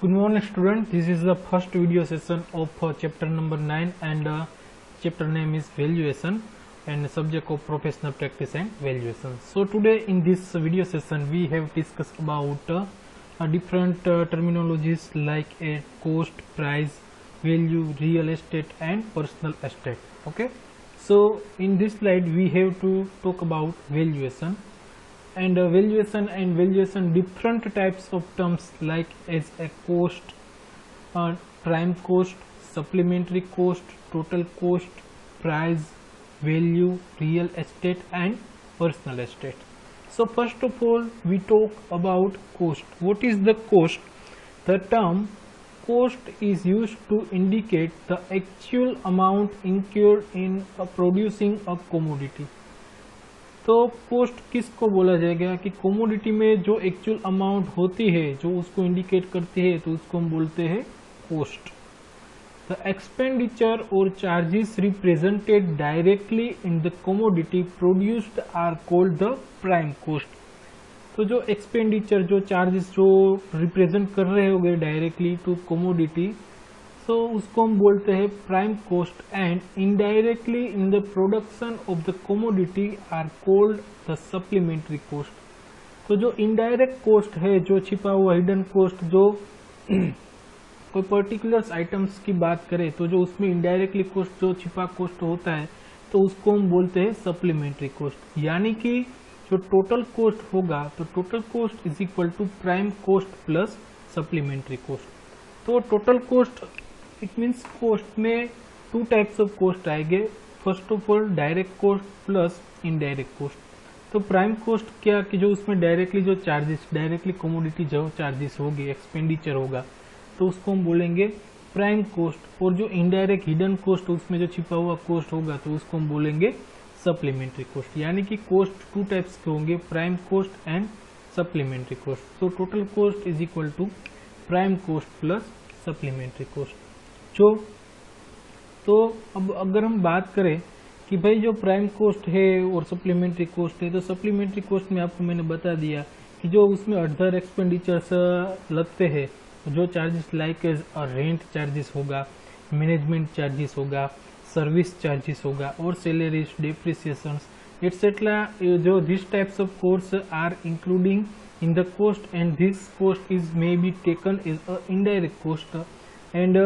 Good morning student, this is the first video session of chapter number 9 and chapter name is valuation and subject of professional practice and valuation. So today in this video session we have discussed about different terminologies like a cost, price, value, real estate and personal estate. Okay, so in this slide we have to talk about valuation. And valuation different types of terms like as a cost, prime cost, supplementary cost, total cost, price, value, real estate and personal estate. So first of all we talk about cost. What is the cost? The term cost is used to indicate the actual amount incurred in producing a commodity. तो coast किसको बोला जाएगा कि commodity में जो actual amount होती है जो उसको इंडिकेट करती है तो उसको हम बोलते हैं कोस्ट. द एक्सपेंडिचर और charges represented directly in the commodity produced are called the prime cost. तो जो एक्सपेंडिचर जो चार्जेस जो रिप्रेजेंट कर रहे होंगे डायरेक्टली टू कमोडिटी तो उसको हम बोलते हैं prime cost. And indirectly in the production of the commodity are called the supplementary cost. तो जो इनडायरेक्ट कोस्ट है जो छिपा हुआ हिडन कोस्ट जो कोई पर्टिकुलर आइटम्स की बात करें तो जो उसमें इनडायरेक्टली कोस्ट जो छिपा कोस्ट होता है तो उसको हम बोलते हैं सप्लीमेंट्री कोस्ट. यानी कि जो टोटल कोस्ट होगा तो total cost is equal to prime cost plus supplementary cost. तो total cost it means cost में टू टाइप्स ऑफ कोस्ट आएंगे. First of all direct cost plus indirect cost. तो prime cost क्या कि जो उसमें डायरेक्टली जो चार्जेस डायरेक्टली कमोडिटी जो चार्जेस होगी एक्सपेंडिचर होगा तो उसको हम बोलेंगे प्राइम कोस्ट. और जो इनडायरेक्ट हिडन कोस्ट उसमें जो छिपा हुआ कोस्ट होगा तो उसको हम बोलेंगे सप्लीमेंट्री कोस्ट. यानी कि कोस्ट टू टाइप्स के होंगे prime cost and supplementary cost. तो total cost is equal to prime cost plus supplementary cost. तो अब अगर हम बात करें कि भाई जो प्राइम कोस्ट है और सप्लीमेंट्री कोस्ट है तो सप्लीमेंट्री कोस्ट में आपको मैंने बता दिया कि जो उसमें अदर एक्सपेंडिचर्स लगते हैं जो चार्जेस लाइक रेंट चार्जेस होगा, मैनेजमेंट चार्जेस होगा, सर्विस चार्जेस होगा और सैलरीज, डेप्रिसिएशंस एटसेट्रा. जो this types of cost are including in the cost and this cost is may be taken as a indirect cost and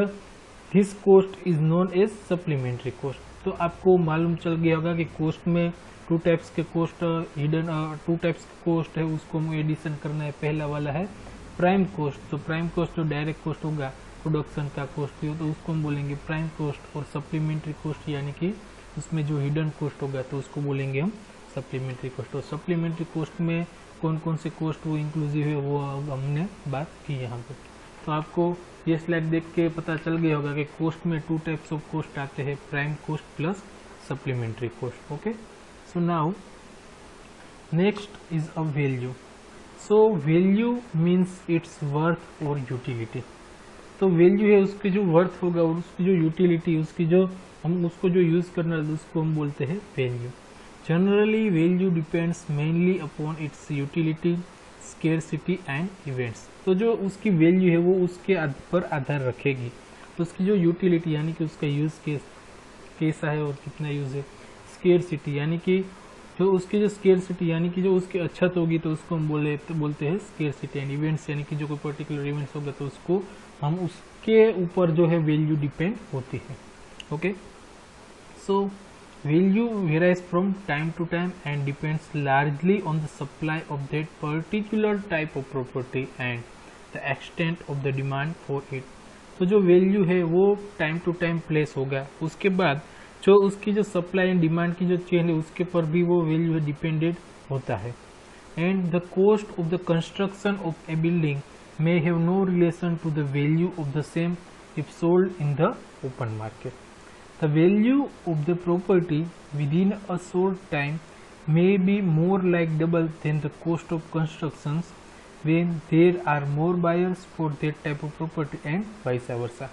this cost is known as supplementary cost. तो आपको मालूम चल गया होगा कि coast में two types के coast hidden to types के कोस्ट है उसको हम एडिशन करना है. पहला वाला है प्राइम कोस्ट. तो प्राइम कोस्ट जो डायरेक्ट कोस्ट होगा प्रोडक्शन का कोस्ट तो उसको हम बोलेंगे प्राइम कोस्ट. और सप्लीमेंट्री कोस्ट यानी कि उसमें जो हिडन कोस्ट होगा तो उसको बोलेंगे हम सप्लीमेंट्री कोस्ट. और सप्लीमेंट्री कोस्ट में कौन कौन से कोस्ट वो इंक्लूसिव है वो हमने बात की यहाँ पे. तो आपको ये स्लाइड देख के पता चल गया होगा कि कोस्ट में टू टाइप्स ऑफ कोस्ट आते हैं prime cost plus supplementary cost. Okay, so now next is a value. So value means its worth और यूटिलिटी. तो वैल्यू है उसकी जो वर्थ होगा और उसकी जो यूटिलिटी उसकी जो हम उसको जो यूज करना है उसको हम बोलते हैं value. Generally, value depends mainly upon its utility, scarcity and events. तो जो उसकी वैल्यू है वो उसके पर आधार रखेगी. तो उसकी जो यूटिलिटी यानी कि उसका यूज कैसा है और कितना यूज है. स्केर्सिटी यानी कि जो उसकी जो स्केर्सिटी यानी कि जो उसकी अच्छत होगी तो उसको हम बोलते हैं स्केर्सिटी. एंड इवेंट्स यानी कि जो कोई पर्टिकुलर इवेंट्स होगा तो उसको हम उसके ऊपर जो है वैल्यू डिपेंड होती है. Okay, so value varies from time to time and depends largely on the supply of that particular type of property and the extent of the demand for it. तो जो वैल्यू है वो time to time place होगा. उसके बाद जो उसकी जो सप्लाई एंड डिमांड की जो चेन है उसके पर भी वो वैल्यू है डिपेंडेड होता है. And the cost of the construction of a building may have no relation to the value of the same if sold in the open market. The value of the property within a short time may be more like double than the cost of constructions when there are more buyers for that type of property and vice versa.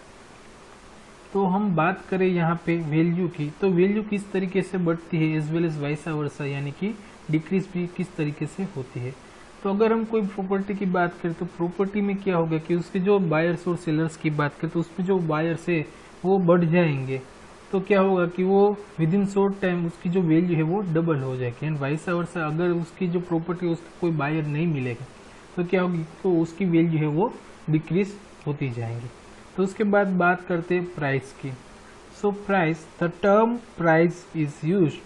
तो हम बात करें यहाँ पे value की तो value किस तरीके से बढ़ती है as well as vice versa यानी कि डिक्रीज भी किस तरीके से होती है. तो अगर हम कोई प्रॉपर्टी की बात करें तो प्रॉपर्टी में क्या होगा कि उसके जो बायर्स और सेलर्स की बात करें तो उसमें जो बायर्स है वो बढ़ जाएंगे, तो क्या होगा कि वो विद इन शॉर्ट टाइम उसकी जो वैल्यू है वो डबल हो जाएगी। एंड वाइस वर्सा अगर उसकी जो प्रॉपर्टी उसको कोई बायर नहीं मिलेगा तो क्या होगी, तो उसकी वैल्यू है वो डिक्रीज होती जाएंगी। तो उसके बाद बात करते हैं प्राइस की। So price, the term price is used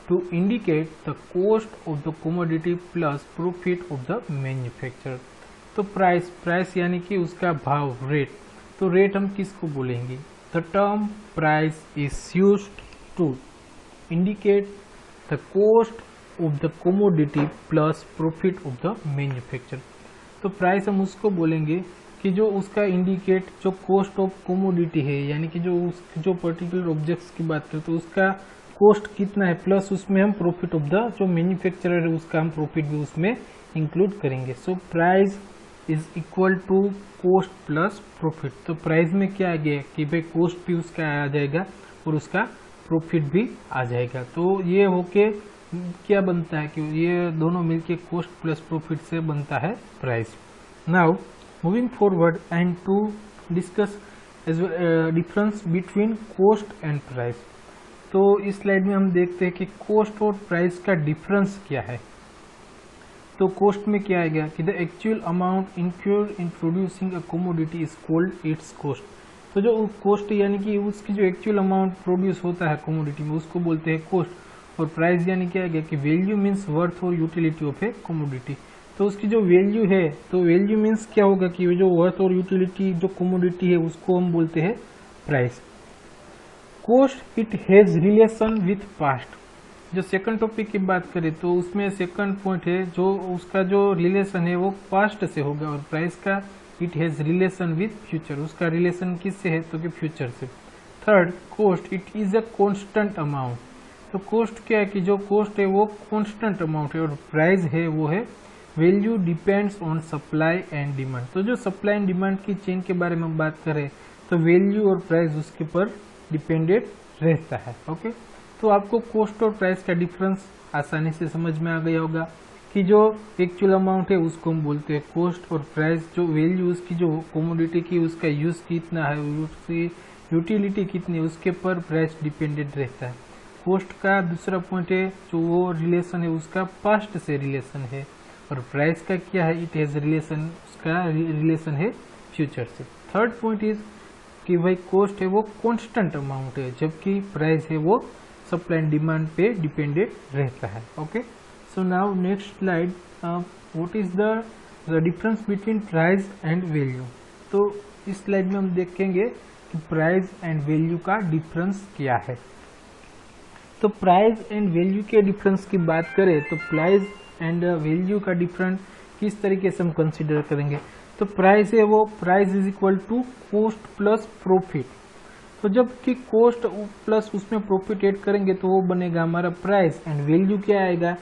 to indicate the cost of the commodity plus profit of the manufacturer। तो प्राइस यानी कि उसका भाव, रेट। तो रेट हम किसको बोलेंगे? The term price is used to indicate the cost of the commodity plus profit of the manufacturer। तो प्राइस हम उसको बोलेंगे कि जो उसका इंडिकेट जो कॉस्ट ऑफ कोमोडिटी है, यानी कि जो पर्टिकुलर ऑब्जेक्ट्स की बात करें तो उसका कॉस्ट कितना है, प्लस उसमें हम प्रॉफिट ऑफ द जो मैन्युफैक्चरर है उसका हम प्रॉफिट भी उसमें इंक्लूड करेंगे। So price is equal to cost plus profit. तो प्राइस में क्या आ गया कि भाई कॉस्ट भी उसका आ जाएगा और उसका प्रॉफिट भी आ जाएगा। तो ये होके क्या बनता है कि ये दोनों मिलके कॉस्ट प्लस प्रॉफिट से बनता है price. Now moving forward and to discuss difference between cost and price. तो इस स्लाइड में हम देखते हैं कि कॉस्ट और प्राइस का डिफरेंस क्या है। तो कॉस्ट में क्या आएगा कि the actual amount incurred in producing a commodity is called its cost. तो जो कॉस्ट यानी कि उसकी जो एक्चुअल अमाउंट प्रोड्यूस होता है कमोडिटी में उसको बोलते हैं कॉस्ट। और प्राइस यानी क्या आएगा कि वैल्यू मीन्स वर्थ और यूटिलिटी ऑफ ए कमोडिटी। तो उसकी जो वैल्यू है, तो वैल्यू मीन्स क्या होगा कि जो वर्थ और यूटिलिटी जो कमोडिटी है उसको हम बोलते हैं price. Cost it has relation with past. जो सेकंड टॉपिक की बात करें तो उसमें सेकंड पॉइंट है जो उसका जो रिलेशन है वो पास्ट से होगा, और प्राइस का it has relation with future. उसका रिलेशन किससे है, तो कि फ्यूचर से। Third, cost it is a constant amount. तो कॉस्ट क्या है कि जो कॉस्ट है वो कांस्टेंट अमाउंट है, और प्राइस है वो है value depends on supply and demand. तो जो सप्लाई एंड डिमांड की चेन के बारे में हम बात करें तो वैल्यू और प्राइस उसके पर डिपेंडेंट रहता है। ओके, तो आपको कॉस्ट और प्राइस का डिफरेंस आसानी से समझ में आ गया होगा कि जो एक्चुअल अमाउंट है उसको हम बोलते हैं कॉस्ट, और प्राइस जो वैल्यू उसकी जो कमोडिटी की उसका यूज कितना है, उसकी यूटिलिटी कितनी है, उसके पर प्राइस डिपेंडेंट रहता है। कॉस्ट का दूसरा पॉइंट है जो वो रिलेशन है उसका पास्ट से रिलेशन है, और प्राइस का क्या है, इट हैज रिलेशन, उसका रिलेशन है फ्यूचर से। थर्ड पॉइंट इज कि भाई कॉस्ट है वो कांस्टेंट अमाउंट है, जबकि प्राइस है वो सप्लाई एंड डिमांड पे डिपेंडेंट रहता है। Okay, so now next slide, what is the difference between price and value. तो इस स्लाइड में हम देखेंगे कि प्राइस एंड वैल्यू का डिफरेंस क्या है। तो प्राइस एंड वैल्यू के डिफरेंस की बात करें तो प्राइस एंड वैल्यू का डिफरेंस किस तरीके से हम कंसिडर करेंगे। तो प्राइस है वो price is equal to cost plus profit. तो जब कि कॉस्ट प्लस उसमें प्रॉफिट ऐड करेंगे तो वो बनेगा हमारा प्राइस। एंड वैल्यू क्या आएगा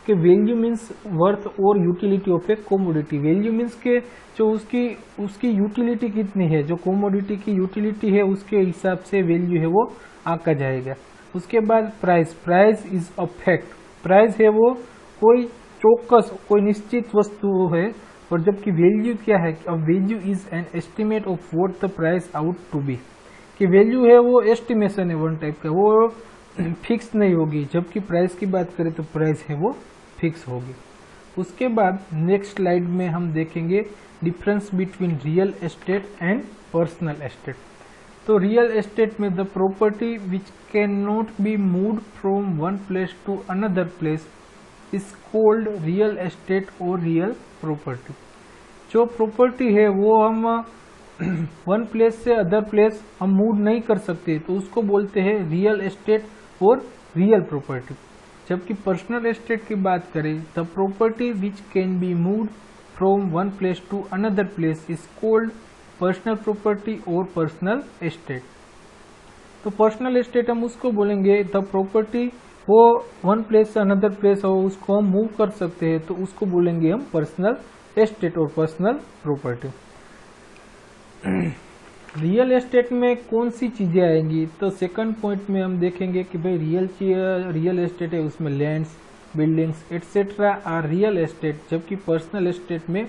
कि वैल्यू मीन्स वर्थ और utility of A commodity. Value means के जो उसकी यूटिलिटी कितनी है, जो कोमोडिटी की यूटिलिटी है उसके हिसाब से वैल्यू है वो आका जाएगा। उसके बाद price is a fact. Price है वो कोई चौकस कोई निश्चित वस्तु है, और जबकि वैल्यू क्या है, value is an estimate of what the price ought to be. कि वैल्यू है वो एस्टिमेशन है वन टाइप का, वो फिक्स नहीं होगी, जबकि प्राइस की बात करें तो प्राइस है वो फिक्स होगी। उसके बाद नेक्स्ट स्लाइड में हम देखेंगे difference between real estate and personal estate. तो रियल एस्टेट में the property which can not be moved from one place to another place is called real estate और रियल प्रॉपर्टी। जो प्रॉपर्टी है वो हम वन प्लेस से other place हम move नहीं कर सकते, तो उसको बोलते हैं रियल एस्टेट और रियल प्रॉपर्टी। जबकि पर्सनल एस्टेट की बात करें the property which can B moved from one place to another place is called personal property और पर्सनल एस्टेट। तो पर्सनल एस्टेट हम उसको बोलेंगे द प्रॉपर्टी वो वन प्लेस से अनदर प्लेस हो उसको हम मूव कर सकते हैं, तो उसको बोलेंगे हम पर्सनल एस्टेट और पर्सनल प्रॉपर्टी। रियल एस्टेट में कौन सी चीजें आएंगी, तो सेकंड पॉइंट में हम देखेंगे कि भाई रियल एस्टेट है उसमें lands, buildings etcetera are real estate, जबकि पर्सनल एस्टेट में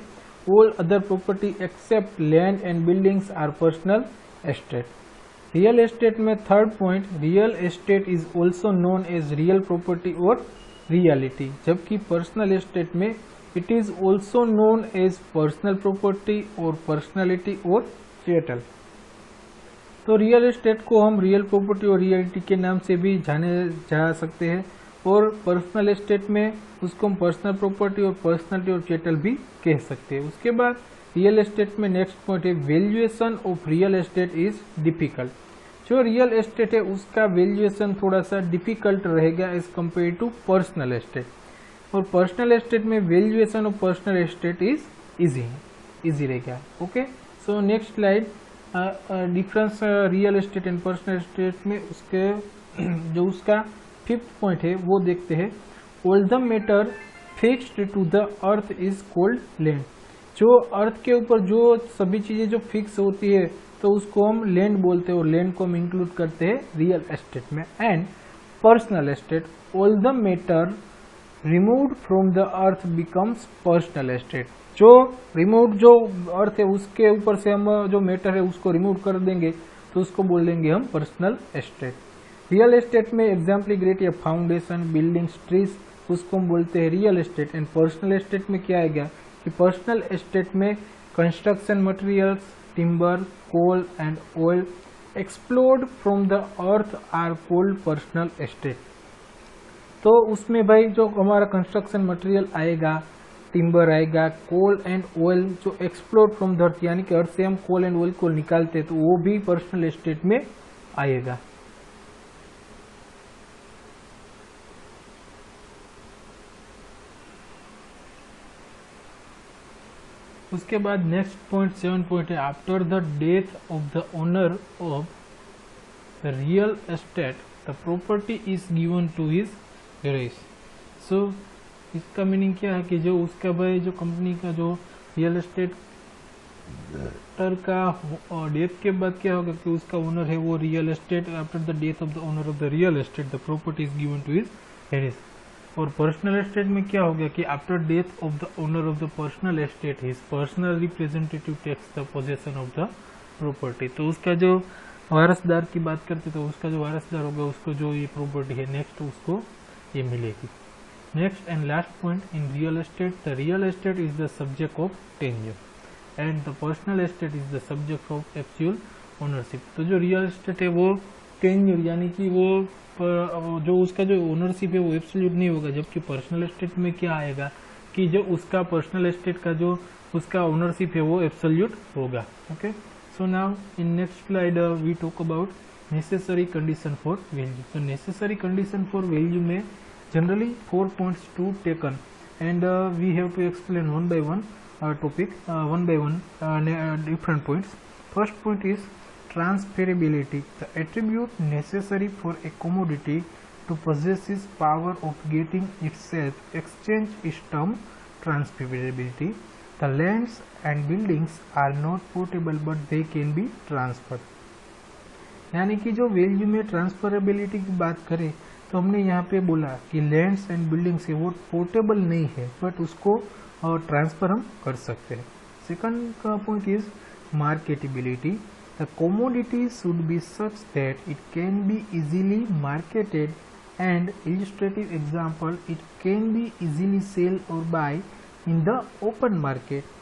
all other property except land and buildings are personal estate. Real estate में third point, real estate is also known as real property और reality, जबकि personal estate में it is also known as personal property और personality और chattel. तो real estate को हम real property और रियलिटी के नाम से भी जाने जा सकते हैं, और पर्सनल एस्टेट में उसको हम पर्सनल प्रॉपर्टी और पर्सनैलिटी और चैटल भी कह सकते हैं। उसके बाद रियल एस्टेट में नेक्स्ट पॉइंट है, valuation of real estate is difficult. जो रियल एस्टेट है उसका वैल्यूएशन थोड़ा सा डिफिकल्ट रहेगा as compare to personal estate, और पर्सनल एस्टेट में valuation of personal estate is easy रहेगा। Okay, so next slide, difference real estate and personal estate में उसके जो उसका फिफ्थ पॉइंट है वो देखते हैं। All the matter fixed to the earth is called land. जो अर्थ के ऊपर जो सभी चीजें जो फिक्स होती है तो उसको हम लैंड बोलते हैं, और लैंड को हम इंक्लूड करते हैं रियल एस्टेट में। And personal estate, all the matter removed from the earth becomes personal estate. जो रिमूव जो अर्थ है उसके ऊपर से हम जो मैटर है उसको रिमूव कर देंगे तो उसको बोल देंगे हम पर्सनल एस्टेट। रियल एस्टेट में एग्जाम्पलिग्रेट या फाउंडेशन, बिल्डिंग्स, ट्रीज, उसको हम बोलते हैं real estate. And personal estate में क्या आएगा कि पर्सनल एस्टेट में construction materials, timber, coal and oil explored from the earth are called personal estate. तो उसमें भाई जो हमारा कंस्ट्रक्शन मटेरियल आएगा, टिम्बर आएगा, कोल एंड ऑयल जो एक्सप्लोर्ड फ्रॉम द अर्थ, यानी कि अर्थ से हम कोल एंड ऑयल को निकालते हैं, तो वो भी पर्सनल एस्टेट में आएगा। उसके बाद नेक्स्ट पॉइंट 7 पॉइंट है, after the death of the owner of the real estate the property is given to his heirs. So इसका मीनिंग क्या है कि जो उसका भाई जो कंपनी का जो रियल एस्टेट का डेथ के बाद क्या होगा कि उसका ओनर है वो real estate, after the death of the owner of the real estate the property is given to his heirs. और पर्सनल एस्टेट में क्या हो गया कि after death of the owner of the personal estate his personal representative takes the possession of the property. तो उसका जो वारसदार की बात करते तो उसका जो वारसदार होगा उसको जो ये प्रॉपर्टी है नेक्स्ट उसको ये मिलेगी। Next and last point, in real estate the real estate is the subject of tenure and the personal estate is the subject of actual ownership. तो जो रियल एस्टेट है वो टेन्योर यानी कि वो जो उसका जो ओनरशिप है वो एब्सोल्यूट नहीं होगा, जबकि पर्सनल एस्टेट में क्या आएगा कि जो उसका पर्सनल एस्टेट का जो उसका ओनरशिप है वो एब्सोल्यूट होगा। Okay, so now in next slide we talk about necessary condition for value. तो नेसेसरी कंडीशन फॉर वैल्यू में generally 4 points to taken and we have to explain one by one topic, one by one different points. First point is transferability, the attribute necessary for a commodity to possess its power of getting itself exchanged is termed transferability. The lands and buildings are not portable but they can be transferred. यानी कि जो value में transferability की बात करें तो हमने यहाँ पे बोला कि लैंड्स एंड बिल्डिंग्स है वो पोर्टेबल नहीं है बट उसको ट्रांसफर हम कर सकते हैं। सेकंड का point is marketability, the commodity should be such that it can be easily marketed and illustrative example it can be easily sell or buy in the open market।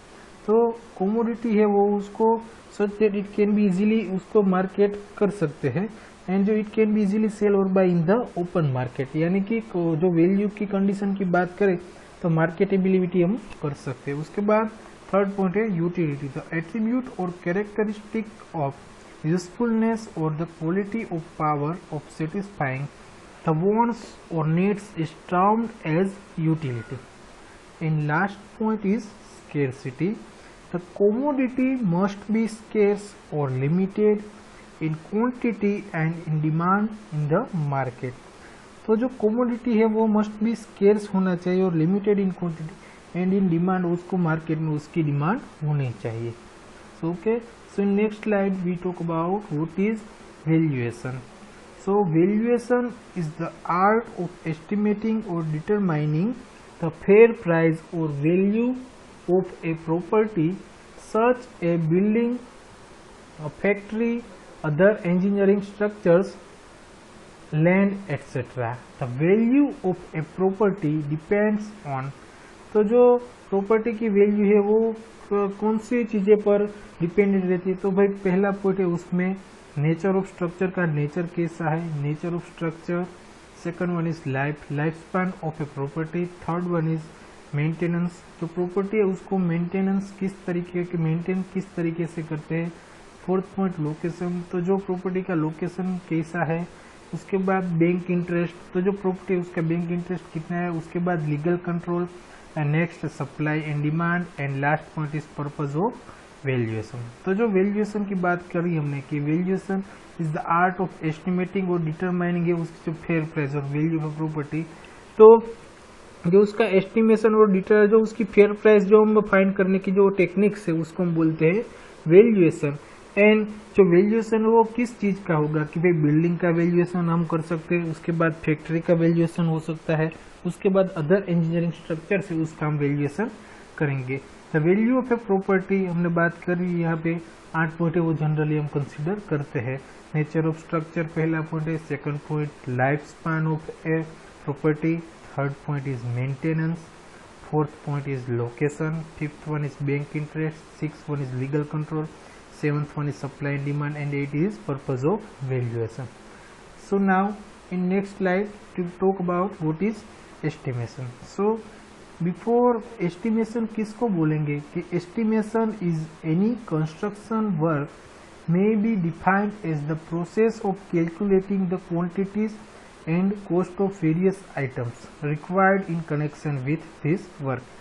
तो commodity है वो उसको such that it can be easily उसको market कर सकते हैं and जो it can be easily sell और buy in the open market, यानी कि जो वैल्यू की कंडीशन की बात करें तो मार्केटेबिलिटी हम कर सकते हैं। उसके बाद थर्ड पॉइंट है यूटिलिटी, द एट्रीब्यूट और कैरेक्टरिस्टिक ऑफ यूजफुलनेस और the quality of power of satisfying the wants और needs is termed as utility. And last point is scarcity, the commodity must be scarce or limited in quantity and in demand in the market। तो जो commodity है वो must be scarce होना चाहिए और limited in quantity and in demand, उसको market में उसकी डिमांड होनी चाहिए। So okay, so in next slide we talk about what is valuation। So valuation is the art of estimating or determining the fair price or value of a property such a building, a factory, other engineering structures, land, etc. The value of a property depends on, तो जो property की value है वो कौन सी चीज़ें पर dependent रहती है। तो भाई पहला पॉइंट है उसमें नेचर ऑफ स्ट्रक्चर का नेचर कैसा है, nature of structure. Second one is life span of a property. Third one is maintenance, जो प्रॉपर्टी है उसको मेंटेनेंस किस तरीके से करते हैं। फोर्थ पॉइंट लोकेशन, तो जो प्रॉपर्टी का लोकेशन कैसा है। उसके बाद बैंक इंटरेस्ट, तो जो प्रॉपर्टी है उसका बैंक इंटरेस्ट कितना है। उसके बाद legal control and next supply and demand and last point is purpose of valuation. तो जो वैल्यूएशन की बात करी हमने कि valuation is the art of estimating और डिटरमाइनिंग है उसकी जो फेयर प्राइस और वैल्यू ऑफ प्रॉपर्टी। तो जो उसका एस्टिमेशन और डिटर जो उसकी फेयर प्राइस जो हम फाइंड करने की जो टेक्निक्स है उसको हम बोलते हैं वैल्यूएशन। एंड जो वैल्यूएशन है वो किस चीज का होगा कि भाई बिल्डिंग का वैल्यूएशन हम कर सकते हैं, उसके बाद फैक्ट्री का वैल्यूएशन हो सकता है, उसके बाद अदर इंजीनियरिंग स्ट्रक्चर से उसका हम वैल्यूएशन करेंगे। The value of a property हमने बात करी, यहाँ पे 8 पॉइंट है वो जनरली हम कंसिडर करते हैं। नेचर ऑफ स्ट्रक्चर पहला पॉइंट है। Second point life span of a property. Third point is maintenance. Fourth point is location. Fifth one is bank interest. Six one is legal control. Seventh one is supply and demand, and 8 is purpose of valuation. So now in next slide to talk about what is estimation. So before estimation किसको बोलेंगे कि estimation is any construction work may be defined as the process of calculating the quantities and cost of various items required in connection with this work.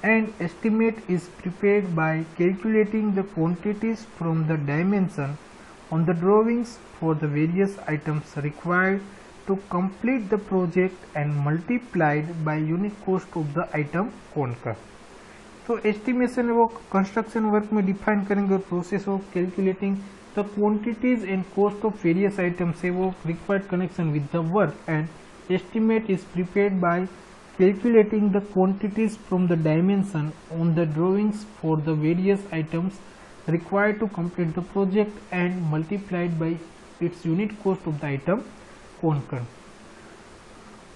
An estimate is prepared by calculating the quantities from the dimension on the drawings for the various items required to complete the project and multiplied by unit cost of the item conquer. तो estimation वो construction work में define करेंगे और process of calculating the quantities and cost of various items है वो required connection with the work. And estimate is prepared by calculating the quantities from the dimension on the drawings for the various items required to complete the project and multiplied by its unit cost of the item concurrent.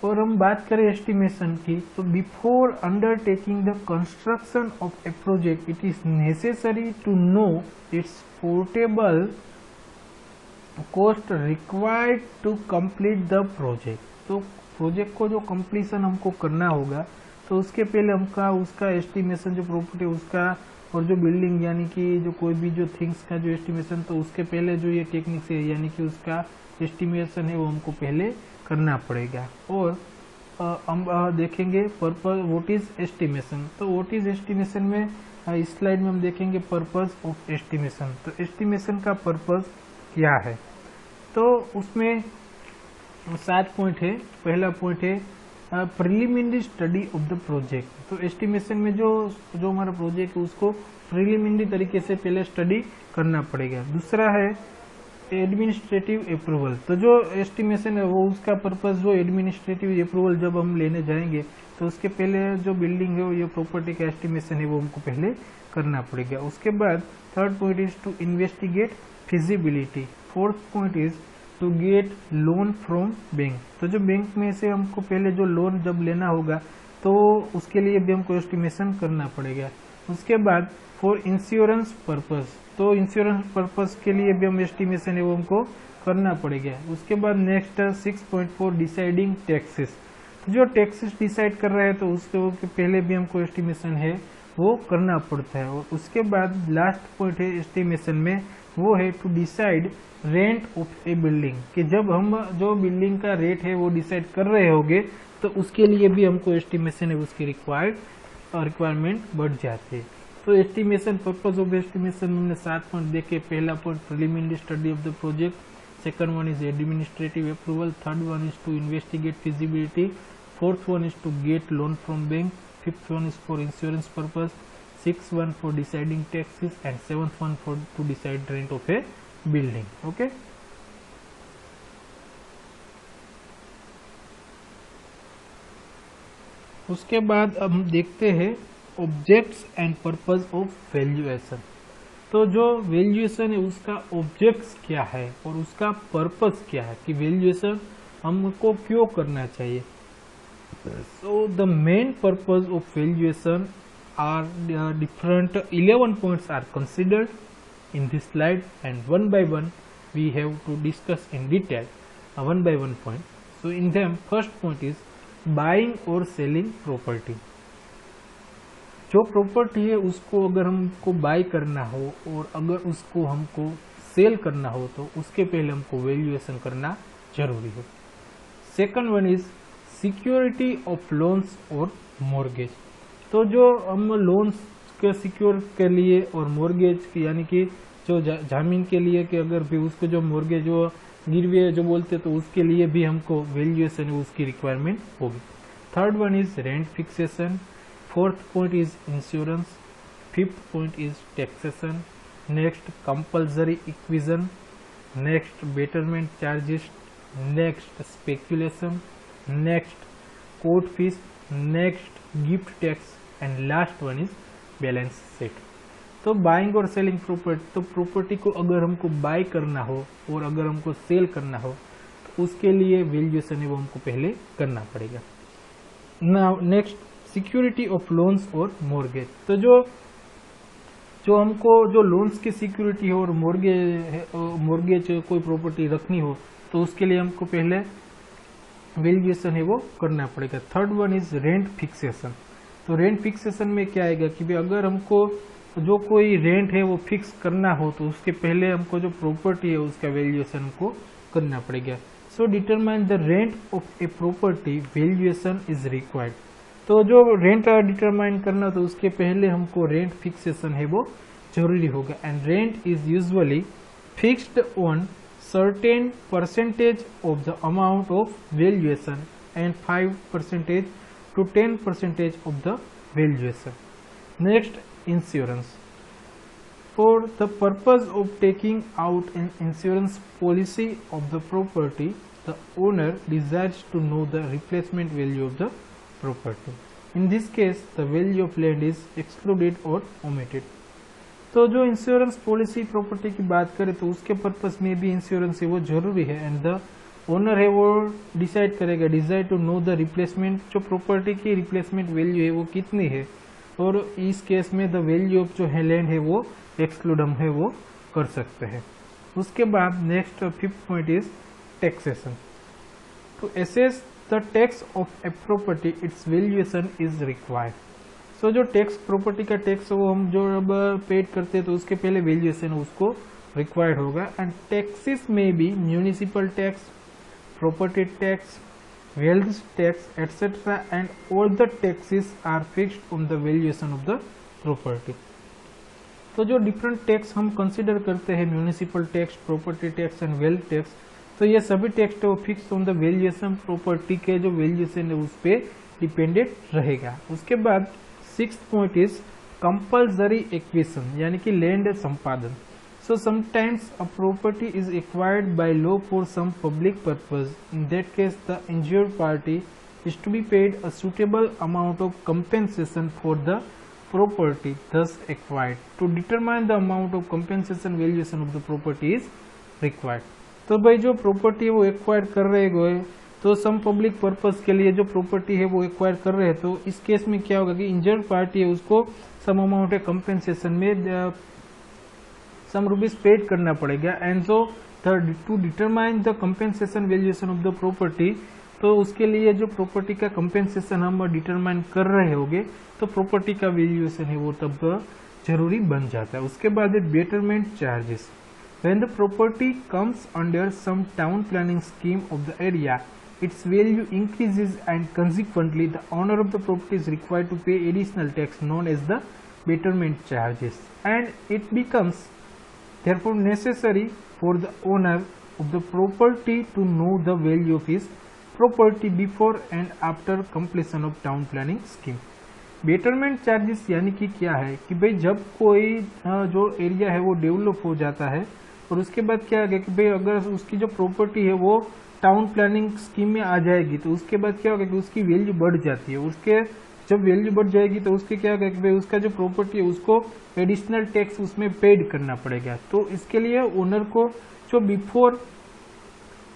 और हम बात करें estimation की, तो before undertaking the construction of a project it is necessary to know its portable cost required to complete the project. तो project को जो completion हमको करना होगा तो उसके पहले हमका उसका एस्टिमेशन जो प्रॉपर्टी उसका और जो बिल्डिंग यानी कि जो कोई भी जो थिंग्स का जो एस्टिमेशन, तो उसके पहले जो ये टेक्निक्स है यानी कि उसका एस्टिमेशन है वो हमको पहले करना पड़ेगा। और हम देखेंगे पर्पस व्हाट इज एस्टिमेशन। तो व्हाट इज एस्टिमेशन में इस स्लाइड में हम देखेंगे पर्पस ऑफ एस्टिमेशन। तो एस्टिमेशन का पर्पस क्या है, तो उसमें 7 पॉइंट है। पहला पॉइंट है preliminary study of the project. तो एस्टिमेशन में जो हमारा प्रोजेक्ट है उसको प्रिलिमिनरी तरीके से पहले स्टडी करना पड़ेगा। दूसरा है एडमिनिस्ट्रेटिव अप्रूवल। तो जो एस्टिमेशन है वो उसका पर्पस जो एडमिनिस्ट्रेटिव अप्रूवल जब हम लेने जाएंगे तो उसके पहले जो बिल्डिंग है वो ये प्रॉपर्टी का एस्टिमेशन है वो हमको पहले करना पड़ेगा। उसके बाद third point is to investigate feasibility. Fourth point is to get loan from bank. तो जो बैंक में से हमको पहले जो लोन जब लेना होगा तो उसके लिए भी हमको एस्टिमेशन करना पड़ेगा। उसके बाद फॉर इंश्योरेंस पर्पस, तो इंश्योरेंस पर्पस के लिए भी हम एस्टिमेशन है वो हमको करना पड़ेगा। उसके बाद नेक्स्ट 6.4 डिसाइडिंग टैक्सेस। जो टैक्सेस डिसाइड कर रहा है तो उसके पहले भी हमको एस्टिमेशन है वो करना पड़ता है। और उसके बाद लास्ट पॉइंट है एस्टिमेशन में वो है to decide rent of a building, कि जब हम जो बिल्डिंग का रेट है वो डिसाइड कर रहे होंगे तो उसके लिए भी हमको एस्टिमेशन है उसकी रिक्वायरमेंट बढ़ जाती है। तो एस्टिमेशन पर्पस ऑफ एस्टिमेशन हमने 7 पॉइंट देखे। पहला point preliminary study of the project, second one is administrative approval, third one is to investigate feasibility, fourth one is to get loan from bank, fifth one is for insurance purpose, six one for deciding taxes and seventh one for to decide rent of a building. Okay, उसके बाद अब हम देखते हैं objects and purpose of valuation. तो जो valuation है उसका ऑब्जेक्ट्स क्या है और उसका पर्पस क्या है कि वैल्यूएशन हमको क्यों करना चाहिए। So the main purpose of valuation are different 11 points are considered in this slide, and one by one we have to discuss in detail one by one point. So in them first point is buying or selling property। जो property है उसको अगर हमको bye करना हो और अगर उसको हमको सेल करना हो तो उसके पहले हमको वैल्यूएशन करना जरूरी है। Second one is security of loans और मॉर्गेज। तो जो हम लोन्स के सिक्योर के लिए और मॉर्गेज यानी कि जो जामीन के लिए कि अगर भी उसको जो मॉर्गेज जो गिरवी जो बोलते तो उसके लिए भी हमको वैल्यूएशन उसकी रिक्वायरमेंट होगी। Third one is rent fixation. Fourth point is insurance. Fifth point is taxation. Next compulsory acquisition. Next betterment charges. Next speculation. Next court fees. Next gift tax and last one is balance sheet. तो buying और selling property, तो property को अगर हमको bye करना हो और अगर हमको सेल करना हो तो उसके लिए वैल्यूएशन है वो हमको पहले करना पड़ेगा। Now next security of loans और मॉर्गेज। तो जो हमको जो लोन्स की सिक्योरिटी है और मॉर्गेज कोई प्रॉपर्टी रखनी हो तो उसके लिए हमको पहले वैल्यूएशन है वो करना पड़ेगा। Third one is rent fixation. तो रेंट फिक्सेशन में क्या आएगा कि भाई अगर हमको जो कोई रेंट है वो फिक्स करना हो तो उसके पहले हमको जो प्रॉपर्टी है उसका वैल्यूएशन हमको करना पड़ेगा। So determine the rent of a property valuation is required. तो जो रेंट डिटरमाइन करना तो उसके पहले हमको रेंट फिक्सेशन है वो जरूरी होगा। And rent is usually fixed on certain percentage of the amount of valuation and 5% to 10% of the valuation. Next, insurance. For the purpose of taking out an insurance policy of the property, the owner desires to know the replacement value of the property. In this case, the value of land is excluded or omitted. तो जो insurance policy property की बात करें तो उसके purpose में भी insurance है वो जरूरी है। एंड द ओनर है वो डिसाइड करेगा, desire to know the replacement, जो प्रॉपर्टी की रिप्लेसमेंट वैल्यू है वो कितनी है, और इस केस में द वैल्यू ऑफ जो है लैंड है वो एक्सक्लूड हम है वो कर सकते हैं। उसके बाद next fifth point is taxation. To assess the tax of a property its valuation is required. So जो टैक्स प्रॉपर्टी का टैक्स वो हम जो अब पेड करते हैं तो उसके पहले वैल्यूएशन उसको रिक्वायर्ड होगा। एंड टैक्सेस में भी municipal tax, property tax, wealth tax etcetera and all the taxes are fixed on the valuation of the property. तो जो डिफरेंट टैक्स हम कंसिडर करते हैं, municipal tax, property tax and wealth tax, तो ये सभी टैक्स वो fix on the valuation property के जो वैल्यूएशन है उस पर डिपेंडेंट रहेगा। उसके बाद sixth point is compulsory acquisition यानी कि लैंड संपादन। So sometimes a property is acquired by law for some public purpose. In that case the injured party is to be paid a suitable amount of compensation for the property thus acquired. To determine the amount of compensation valuation of the property is required. तो भाई जो property है वो acquire कर रहे गए तो सम public purpose के लिए जो प्रॉपर्टी है वो एक्वायर कर रहे हैं तो इस केस में क्या होगा कि इंजर्ड पार्टी है उसको सम अमाउंट है कंपेंसेशन में सम रुपीज पेड करना पड़ेगा। And so to determine the compensation valuation of the property, तो उसके लिए जो प्रॉपर्टी का कंपेंसेशन हम डिटरमाइन कर रहे होंगे तो प्रॉपर्टी का वैल्यूएशन है वो तब जरूरी बन जाता है। उसके बाद betterment charges. When the property comes under some town planning scheme of the area, its value increases and consequently the owner of the property is required to pay additional tax known as the betterment charges, and it becomes therefore necessary for the owner of the property to know the value of his property before and after completion of town planning scheme. Betterment charges यानी कि क्या है कि भाई जब कोई जो area है वो डेवलप हो जाता है और उसके बाद क्या है कि भाई अगर उसकी जो प्रॉपर्टी है वो टाउन प्लानिंग स्कीम में आ जाएगी तो उसके बाद क्या होगा कि उसकी वैल्यू बढ़ जाती है। उसके जब वैल्यू बढ़ जाएगी तो उसके क्या होगा कि भाई उसका जो प्रॉपर्टी है उसको एडिशनल टैक्स उसमें पेड करना पड़ेगा। तो इसके लिए ओनर को जो बिफोर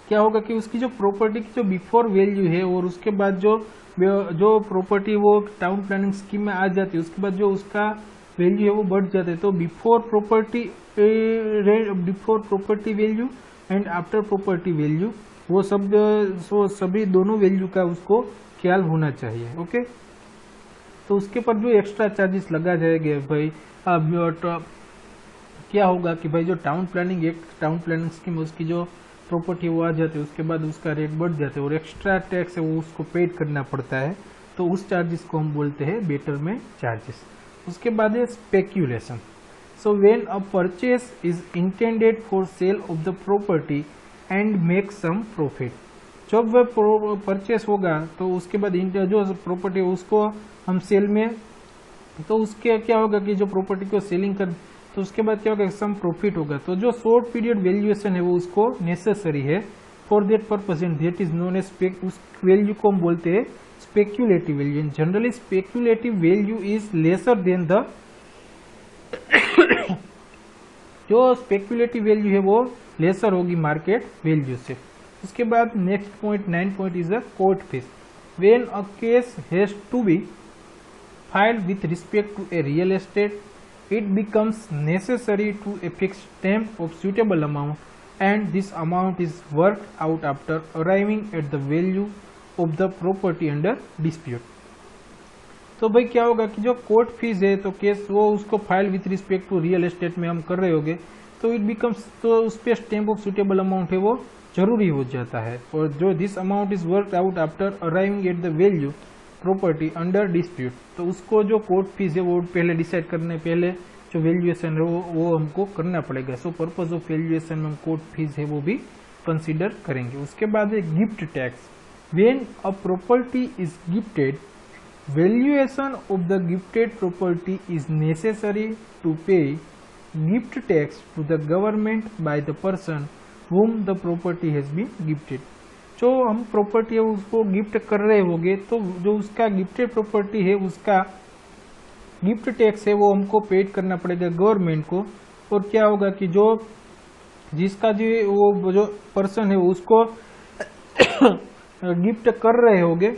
क्या होगा कि उसकी जो प्रॉपर्टी की जो बिफोर वैल्यू है और उसके बाद जो प्रॉपर्टी वो टाउन प्लानिंग स्कीम में आ जाती है उसके बाद जो उसका वैल्यू है वो बढ़ जाता है। तो before property value and after property value वो सभी दोनों वैल्यू का उसको ख्याल होना चाहिए। ओके, तो उसके पर जो एक्स्ट्रा चार्जेस लगा जाएंगे भाई क्या होगा कि भाई जो टाउन प्लानिंग स्कीम उसकी जो प्रॉपर्टी वो आ जाती है उसके बाद उसका रेट बढ़ जाता है और एक्स्ट्रा टैक्स है वो उसको पेड करना पड़ता है। तो उस चार्जेस को हम बोलते हैं बेटरमेंट चार्जेस। उसके बाद है speculation. So when a purchase is intended for sale of the property and make some profit, जब वह परचेस होगा तो उसके बाद जो प्रॉपर्टी उसको हम सेल में, तो उसके क्या होगा कि जो प्रॉपर्टी को सेलिंग कर तो उसके बाद क्या होगा सम प्रॉफिट होगा। तो जो शॉर्ट पीरियड वैल्यूएशन है वो उसको नेसेसरी है for that purpose and that is known as उस वैल्यू को हम बोलते हैं speculative value. Generally speculative value is lesser than the जो स्पेक्यूलेटिव वैल्यू है वो लेसर होगी मार्केट वैल्यू से। उसके बाद next point 9 point is a court fee. When a case has to be filed with respect to a real estate, it becomes necessary to affix stamp of suitable amount and this amount is worked out after arriving at the value of the property under dispute। तो भाई क्या होगा कि जो court fees है तो case वो उसको file with respect to real estate में हम कर रहे होंगे तो इट बिकम्स, तो उस पर स्टैम्प ऑफ सुटेबल अमाउंट है वो जरूरी हो जाता है। और जो this amount is worked out after arriving at the value property under dispute, तो उसको जो कोर्ट फीस है वो पहले डिसाइड करने पहले जो वैल्यूएशन है वो हमको करना पड़ेगा। सो पर्पज ऑफ वैल्यूएशन में हम कोर्ट फीस है वो भी कंसीडर करेंगे। उसके बाद है gift tax. When a property is gifted, valuation of the gifted property is necessary to pay gift tax to the government by the person whom the property has been gifted। जो हम property है उसको gift कर रहे होंगे तो जो उसका गिफ्टेड प्रॉपर्टी है उसका गिफ्ट टैक्स है वो हमको पेड करना पड़ेगा गवर्नमेंट को। और क्या होगा कि जो जिसका जो पर्सन है उसको गिफ्ट कर रहे होंगे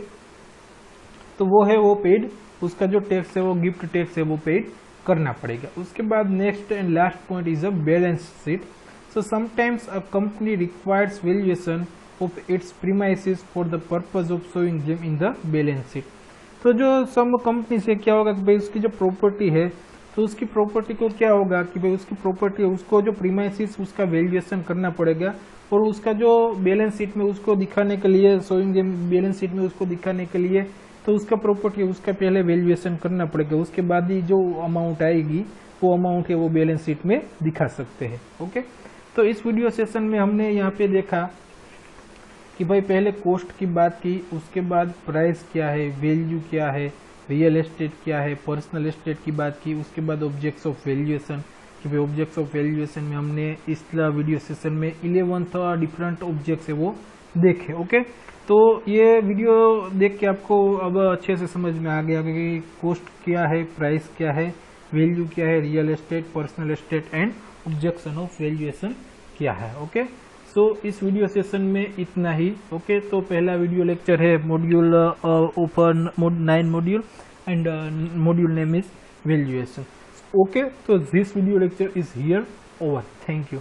तो वो है वो पेड, उसका जो टैक्स है वो गिफ्ट टैक्स है वो पेड करना पड़ेगा। उसके बाद next and last point is a balance sheet. So sometimes a company requires valuation of its premises for the purpose of showing them in the balance sheet। तो जो सम कंपनी से क्या होगा कि भाई उसकी जो प्रॉपर्टी है तो उसकी प्रॉपर्टी को क्या होगा कि भाई उसकी प्रॉपर्टी है उसको जो प्रीमाइसिस उसका वैल्यूएशन करना पड़ेगा और उसका जो बैलेंस शीट में उसको दिखाने के लिए शोइंग देम बैलेंस शीट में उसको दिखाने के लिए तो उसका प्रॉपर्टी है उसका पहले वैल्यूएशन करना पड़ेगा। उसके बाद ही जो अमाउंट आएगी वो अमाउंट है वो बैलेंस शीट में दिखा सकते हैं। ओके, तो इस वीडियो सेशन में हमने यहाँ पे देखा कि भाई पहले कॉस्ट की बात की, उसके बाद प्राइस क्या है, वैल्यू क्या है, रियल एस्टेट क्या है, पर्सनल एस्टेट की बात की, उसके बाद ऑब्जेक्ट्स ऑफ वैल्यूएशन कि भाई ऑब्जेक्ट्स ऑफ वैल्यूएशन में हमने इस वीडियो सेशन में 11 डिफरेंट ऑब्जेक्ट्स है वो देखे। ओके, तो ये वीडियो देख के आपको अब अच्छे से समझ में आ गया कि कॉस्ट क्या है, प्राइस क्या है, वैल्यू क्या है, real estate, personal estate and objection of valuation क्या है। ओके, सो इस वीडियो सेशन में इतना ही। ओके, तो पहला वीडियो लेक्चर है module open 9 module and module name is valuation. Okay, तो this video lecture is here over. Thank you.